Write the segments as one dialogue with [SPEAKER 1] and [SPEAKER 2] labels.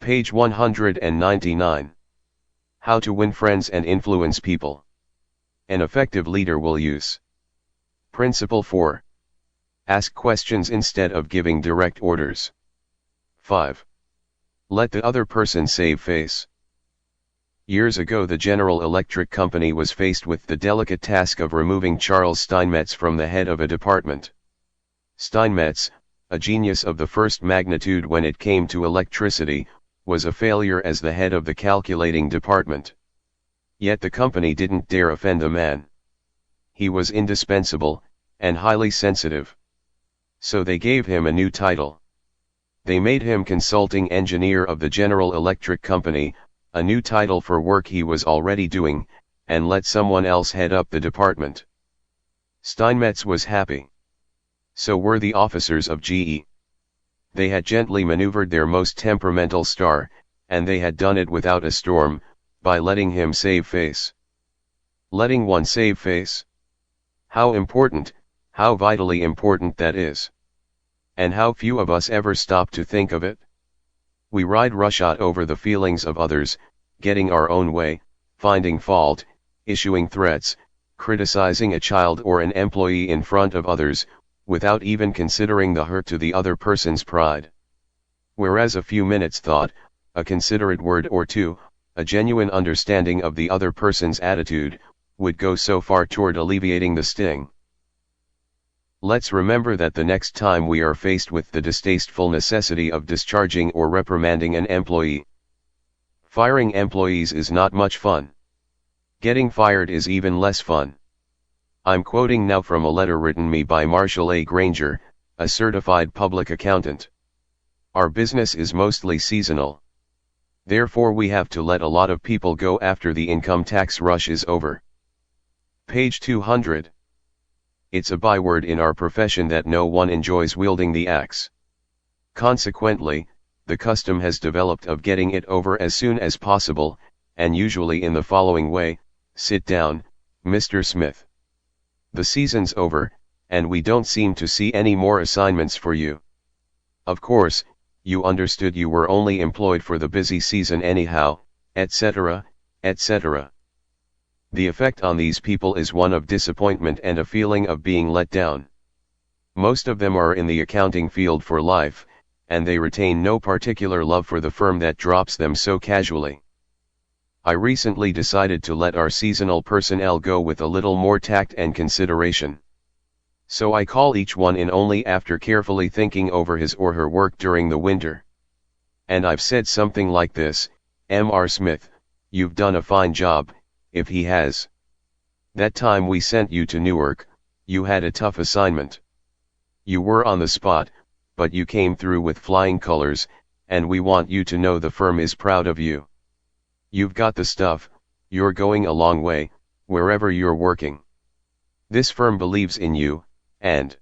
[SPEAKER 1] Page 199. How to win friends and influence people. An effective leader will use. Principle 4. Ask questions instead of giving direct orders. 5. Let the other person save face. Years ago, the General Electric Company was faced with the delicate task of removing Charles Steinmetz from the head of a department. Steinmetz, a genius of the first magnitude when it came to electricity, was a failure as the head of the calculating department. Yet the company didn't dare offend the man. He was indispensable, and highly sensitive. So they gave him a new title. They made him consulting engineer of the General Electric Company, a new title for work he was already doing, and let someone else head up the department. Steinmetz was happy. So were the officers of GE. They had gently maneuvered their most temperamental star, and they had done it without a storm, by letting him save face. Letting one save face? How important, how vitally important that is. And how few of us ever stop to think of it? We ride roughshod over the feelings of others, getting our own way, finding fault, issuing threats, criticizing a child or an employee in front of others, without even considering the hurt to the other person's pride. Whereas a few minutes' thought, a considerate word or two, a genuine understanding of the other person's attitude, would go so far toward alleviating the sting. Let's remember that the next time we are faced with the distasteful necessity of discharging or reprimanding an employee. Firing employees is not much fun. Getting fired is even less fun. I'm quoting now from a letter written me by Marshall A. Granger, a certified public accountant. Our business is mostly seasonal. Therefore we have to let a lot of people go after the income tax rush is over. Page 200. It's a byword in our profession that no one enjoys wielding the axe. Consequently, the custom has developed of getting it over as soon as possible, and usually in the following way: sit down, Mr. Smith. The season's over, and we don't seem to see any more assignments for you. Of course, you understood you were only employed for the busy season anyhow, etc., etc. The effect on these people is one of disappointment and a feeling of being let down. Most of them are in the accounting field for life, and they retain no particular love for the firm that drops them so casually. I recently decided to let our seasonal personnel go with a little more tact and consideration. So I call each one in only after carefully thinking over his or her work during the winter. And I've said something like this: "M.R. Smith, you've done a fine job." If he has. That time we sent you to Newark, you had a tough assignment. You were on the spot, but you came through with flying colors, and we want you to know the firm is proud of you. You've got the stuff, you're going a long way, wherever you're working. This firm believes in you, and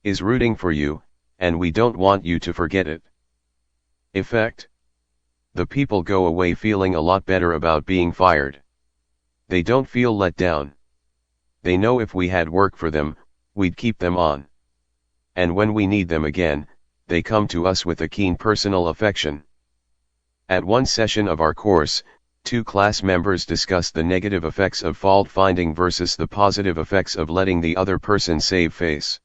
[SPEAKER 1] is rooting for you, and we don't want you to forget it. Effect? The people go away feeling a lot better about being fired. They don't feel let down. They know if we had work for them, we'd keep them on. And when we need them again, they come to us with a keen personal affection. At one session of our course, 2 class members discussed the negative effects of fault finding versus the positive effects of letting the other person save face.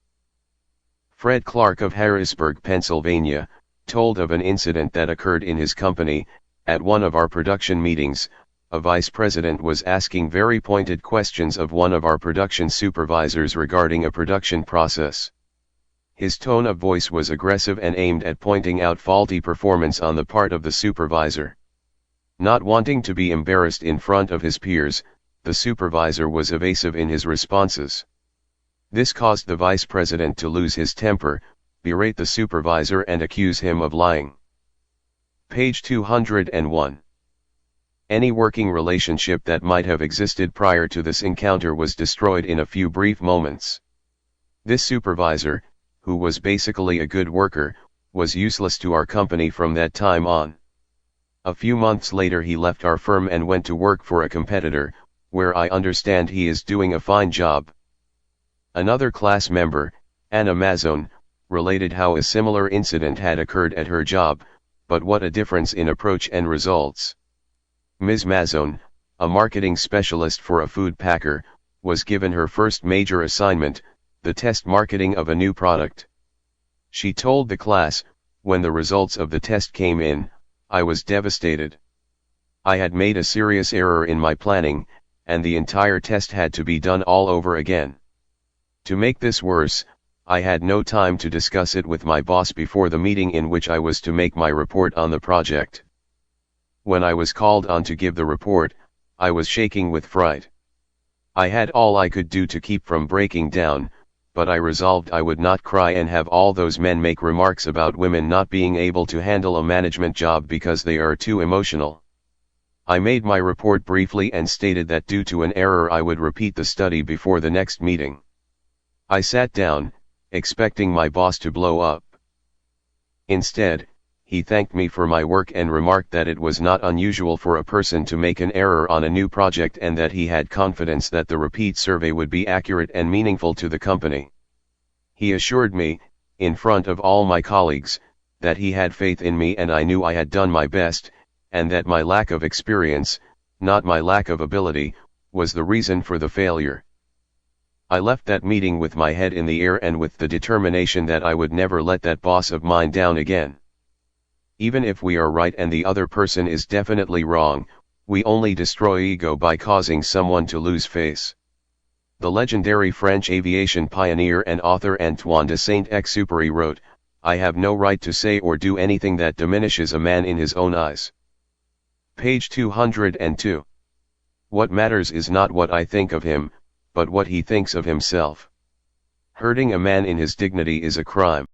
[SPEAKER 1] Fred Clark of Harrisburg, Pennsylvania, told of an incident that occurred in his company. At one of our production meetings, a vice president was asking very pointed questions of one of our production supervisors regarding a production process. His tone of voice was aggressive and aimed at pointing out faulty performance on the part of the supervisor. Not wanting to be embarrassed in front of his peers, the supervisor was evasive in his responses. This caused the vice president to lose his temper, berate the supervisor and accuse him of lying. Page 201. Any working relationship that might have existed prior to this encounter was destroyed in a few brief moments. This supervisor, who was basically a good worker, was useless to our company from that time on. A few months later he left our firm and went to work for a competitor, where I understand he is doing a fine job. Another class member, Anna Mazzone, related how a similar incident had occurred at her job, but what a difference in approach and results. Ms. Mazzone, a marketing specialist for a food packer, was given her first major assignment, the test marketing of a new product. She told the class, when the results of the test came in, I was devastated. I had made a serious error in my planning, and the entire test had to be done all over again. To make this worse, I had no time to discuss it with my boss before the meeting in which I was to make my report on the project. When I was called on to give the report, I was shaking with fright. I had all I could do to keep from breaking down, but I resolved I would not cry and have all those men make remarks about women not being able to handle a management job because they are too emotional. I made my report briefly and stated that due to an error I would repeat the study before the next meeting. I sat down, expecting my boss to blow up. Instead, he thanked me for my work and remarked that it was not unusual for a person to make an error on a new project and that he had confidence that the repeat survey would be accurate and meaningful to the company. He assured me, in front of all my colleagues, that he had faith in me and I knew I had done my best, and that my lack of experience, not my lack of ability, was the reason for the failure. I left that meeting with my head in the air and with the determination that I would never let that boss of mine down again. Even if we are right and the other person is definitely wrong, we only destroy ego by causing someone to lose face. The legendary French aviation pioneer and author Antoine de Saint-Exupéry wrote, "I have no right to say or do anything that diminishes a man in his own eyes." Page 202. What matters is not what I think of him, but what he thinks of himself. Hurting a man in his dignity is a crime.